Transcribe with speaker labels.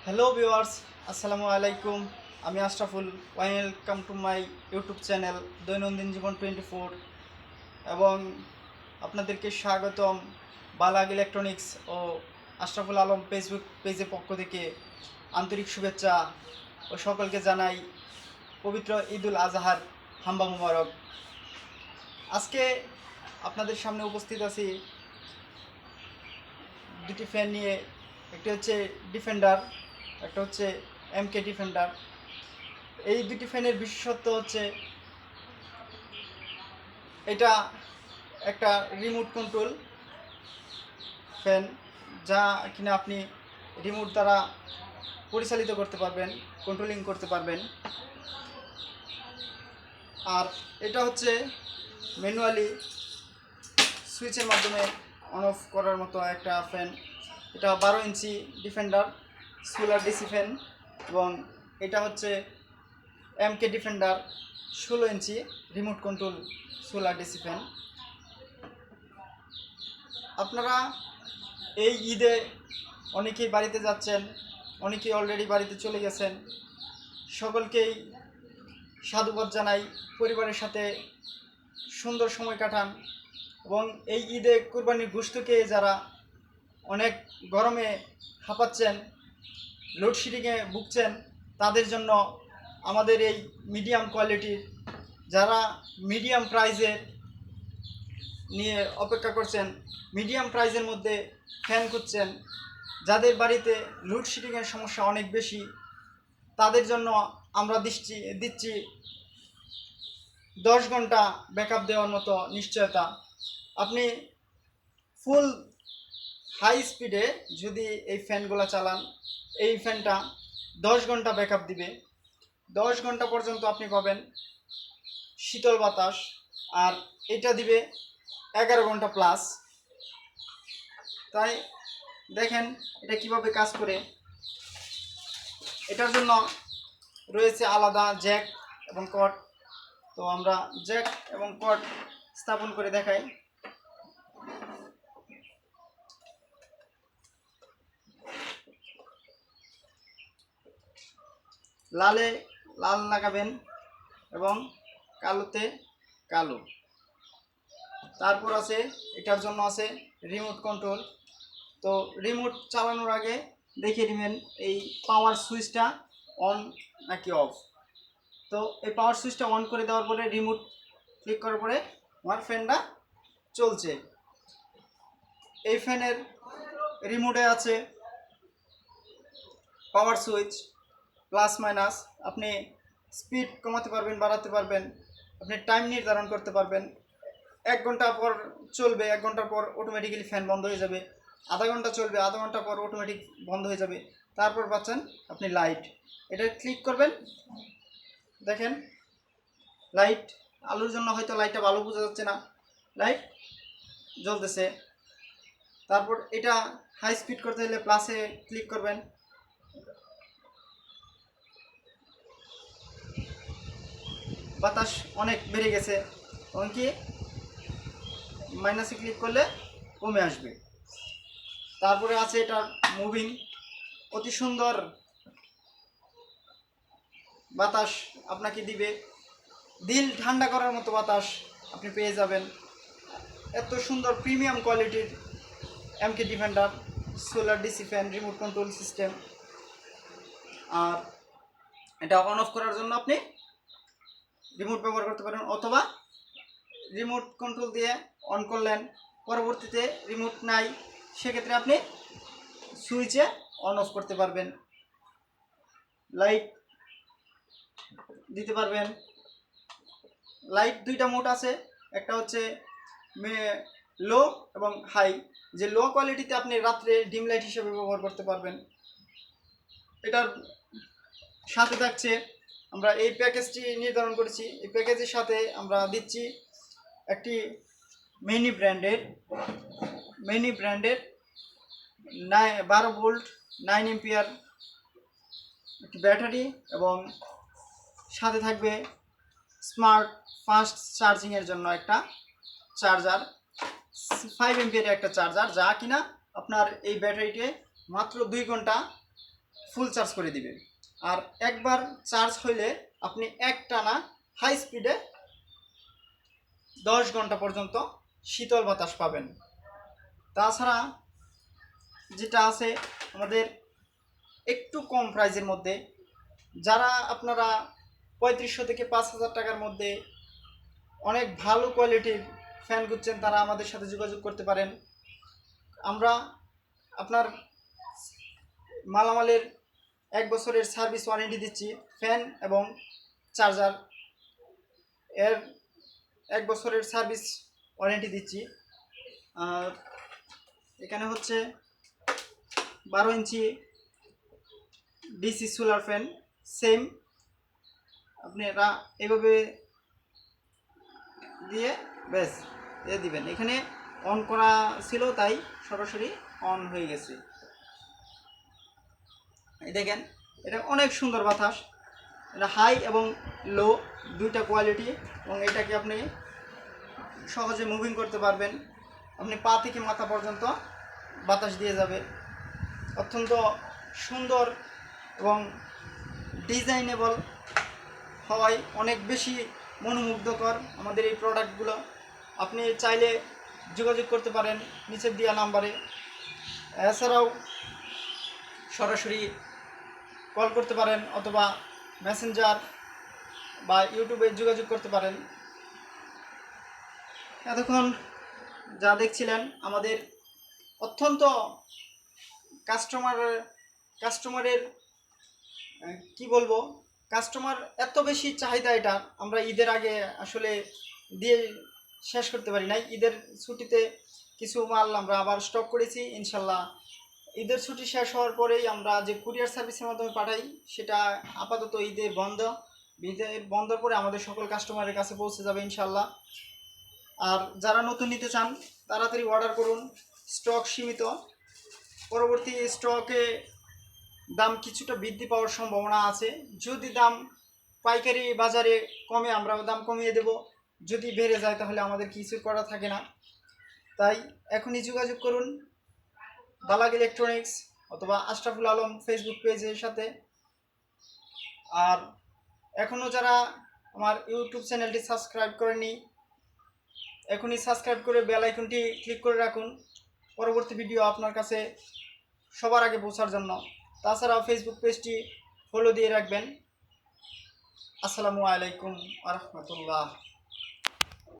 Speaker 1: Hello viewers, আসসালামু আলাইকুম। আমি Ashraful. Welcome to my YouTube channel দৈনন্দিন জীবন 24 এবং আপনাদেরকে স্বাগতম বালাগ ইলেকট্রনিক্স ও আশরাফুল আলম ফেসবুক পেজের পক্ষ থেকে আন্তরিক শুভেচ্ছা ও সকলকে জানাই পবিত্র ঈদুল আজহার হাম্বা মুবারক। আজকে আপনাদের সামনে উপস্থিত আছি দুটি ফ্যান নিয়ে। একটি হচ্ছে ডিফেন্ডার, একটা হচ্ছে এমকে ডিফেন্ডার। এই দুটি ফ্যানের বিশেষত্ব হচ্ছে এটা একটা রিমোট কন্ট্রোল ফ্যান, যা কিনা আপনি রিমোট দ্বারা পরিচালিত করতে পারবেন, কন্ট্রোলিং করতে পারবেন। আর এটা হচ্ছে ম্যানুয়ালি সুইচের মাধ্যমে অন অফ করার মতো একটা ফ্যান। এটা 12 inch Defender solar DC fan এবং এটা হচ্ছে MK Defender 16 inch remote control solar DC fan. আপনারা এই ঈদে অনেকেই বাড়িতে যাচ্ছেন, অনেকেই অলরেডি বাড়িতে চলে গেছেন। সকলকেই সাধুবাদ জানাই, পরিবারের সাথে সুন্দর সময় কাটান এবং এই ঈদে কুরবানির গোশতকে যারা অনেক গরমে হাঁপাচ্ছেন, লোডশেডিংয়ে ভুগছেন, তাদের জন্য আমাদের এই মিডিয়াম কোয়ালিটির, যারা মিডিয়াম প্রাইজের নিয়ে অপেক্ষা করছেন, মিডিয়াম প্রাইজের মধ্যে ফ্যান খুঁজছেন, যাদের বাড়িতে লোডশেডিংয়ের সমস্যা অনেক বেশি, তাদের জন্য আমরা দিচ্ছি 10 ঘন্টা ব্যাকআপ দেওয়ার মতো নিশ্চয়তা। আপনি ফুল হাই স্পিডে যদি এই ফ্যানগুলো চালান, এই ফ্যানটা 10 ঘন্টা ব্যাকআপ দিবে। 10 ঘন্টা পর্যন্ত আপনি পাবেন শীতল বাতাস, আর এটা দিবে 11 ঘন্টা প্লাস। তাই দেখেন এটা কিভাবে কাজ করে। এটার জন্য রয়েছে আলাদা জ্যাক এবং কট। তো আমরা জ্যাক এবং কট স্থাপন করে দেখাই। লালে লাল লাগাবেন এবং কালোতে কালো। তারপর আছে এটার জন্য আছে রিমোট কন্ট্রোল। তো রিমোট চালানোর আগে দেখিয়ে নেবেন এই পাওয়ার সুইচটা অন নাকি অফ। তো এই পাওয়ার সুইচটা অন করে দেওয়ার পরে রিমোট ক্লিক করার পরে আমার ফ্যানটা চলছে। এই ফ্যানের রিমোটে আছে পাওয়ার সুইচ, প্লাস মাইনাস। আপনি স্পিড কমাতে পারবেন, বাড়াতে পারবেন, আপনি টাইম নির্ধারণ করতে পারবেন। 1 ঘন্টা পর চলবে, 1 ঘন্টা পর অটোমেটিক্যালি ফ্যান বন্ধ হয়ে যাবে। আধা ঘন্টা চলবে, আধা ঘন্টা পর অটোমেটিক বন্ধ হয়ে যাবে। তারপর পাচ্ছেন আপনি লাইট। এটা ক্লিক করবেন, দেখেন লাইট। আলোর জন্য হয়তো লাইটটা ভালো বোঝা যাচ্ছে না, লাইট জ্বলতেছে। তারপর এটা হাই স্পিড করতে হলে প্লাসে ক্লিক করবেন, বাতাস অনেক বেড়ে গেছে। এমনকি মাইনাসে ক্লিক করলে কমে আসবে। তারপরে আছে এটা মুভিং, অতি সুন্দর বাতাস আপনাকে দিবে, দিল ঠান্ডা করার মতো বাতাস আপনি পেয়ে যাবেন। এত সুন্দর প্রিমিয়াম কোয়ালিটির MK Defender solar DC fan remote control system. আর এটা অন অফ করার জন্য আপনি রিমোট ব্যবহার করতে পারেন, অথবা রিমোট কন্ট্রোল দিয়ে অন করলেন, পরবর্তীতে রিমোট নাই, সেক্ষেত্রে আপনি সুইচে অন অফ করতে পারবেন। লাইট দিতে পারবেন। লাইট দুইটা মোড আছে, একটা হচ্ছে লো এবং হাই। যে লো কোয়ালিটিতে আপনি রাত্রে ডিম লাইট হিসেবে ব্যবহার করতে পারবেন। এটার সাথে থাকছে, আমরা এই প্যাকেজটি নির্ধারণ করেছি, এই প্যাকেজের সাথে আমরা দিচ্ছি একটি মেনি ব্র্যান্ডের 12 ভোল্ট 9 এম্পিয়ার একটি ব্যাটারি, এবং সাথে থাকবে স্মার্ট ফাস্ট চার্জিংয়ের জন্য একটা চার্জার, 5 এম্পিয়ারের একটা চার্জার, যা কিনা আপনার এই ব্যাটারিতে মাত্র 2 ঘন্টা ফুল চার্জ করে দিবে। আর একবার চার্জ হইলে আপনি একটানা হাই স্পিডে 10 ঘন্টা পর্যন্ত শীতল বাতাস পাবেন। তাছাড়া যেটা আছে আমাদের একটু কম প্রাইজের মধ্যে, যারা আপনারা 3500 থেকে 5000 টাকার মধ্যে অনেক ভালো কোয়ালিটির ফ্যান খুঁজছেন, তারা আমাদের সাথে যোগাযোগ করতে পারেন। আমরা আপনার মালামালের 1 বছরের সার্ভিস ওয়ারেন্টি দিচ্ছি। ফ্যান এবং চার্জার এর 1 বছরের সার্ভিস ওয়ারেন্টি দিচ্ছি। আর এখানে হচ্ছে 12 ইঞ্চি ডিসি সোলার ফ্যান, সেম আপনারা এভাবে দিয়ে ব্যাস দিয়ে দিবেন। এখানে অন করা ছিল তাই সরাসরি অন হয়ে গেছে। এই দেখেন, এটা অনেক সুন্দর বাতাস। এটা হাই এবং লো দুইটা কোয়ালিটি, এবং এটাকে আপনি সহজে মুভিং করতে পারবেন। আপনি পা থেকে মাথা পর্যন্ত বাতাস দিয়ে যাবে। অত্যন্ত সুন্দর এবং ডিজাইনেবল হওয়ায় অনেক বেশি মনোমুগ্ধকর আমাদের এই প্রোডাক্টগুলো। আপনি চাইলে যোগাযোগ করতে পারেন নিচের দেওয়া নাম্বারে। এছাড়াও সরাসরি কল করতে পারেন অথবা মেসেঞ্জার বা ইউটিউবে যোগাযোগ করতে পারেন। এতক্ষণ যা দেখছিলেন আমাদের অত্যন্ত কাস্টমারের কি বলবো, কাস্টমার এত বেশি চাহিদা এটা, আমরা ঈদের আগে আসলে দিয়ে শেষ করতে পারি নাই। ঈদের ছুটিতে কিছু মাল আমরা আবার স্টক করেছি। ইনশাল্লাহ ঈদের ছুটি শেষ হওয়ার পরেই আমরা যে কুরিয়ার সার্ভিসের মাধ্যমে পাঠাই সেটা আপাতত ঈদের বন্ধের পরে আমাদের সকল কাস্টমারের কাছে পৌঁছে যাবে ইনশাল্লাহ। আর যারা নতুন নিতে চান তাড়াতাড়ি অর্ডার করুন, স্টক সীমিত। পরবর্তী স্টকে দাম কিছুটা বৃদ্ধি পাওয়ার সম্ভাবনা আছে। যদি দাম পাইকারি বাজারে কমে আমরা দাম কমিয়ে দেব, যদি বেড়ে যায় তাহলে আমাদের কিছু করা থাকে না। তাই এখনই যোগাযোগ করুন বালাগ ইলেকট্রনিক্স অথবা আশরাফুল আলম ফেসবুক পেজের সাথে। আর এখনও যারা আমার ইউটিউব চ্যানেলটি সাবস্ক্রাইব করেনি, এখনই সাবস্ক্রাইব করে বেল আইকনটি ক্লিক করে রাখুন পরবর্তী ভিডিও আপনার কাছে সবার আগে পৌঁছার জন্য। তাছাড়াও ফেসবুক পেজটি ফলো দিয়ে রাখবেন। আসসালামু আলাইকুম ওয়া রাহমাতুল্লাহ।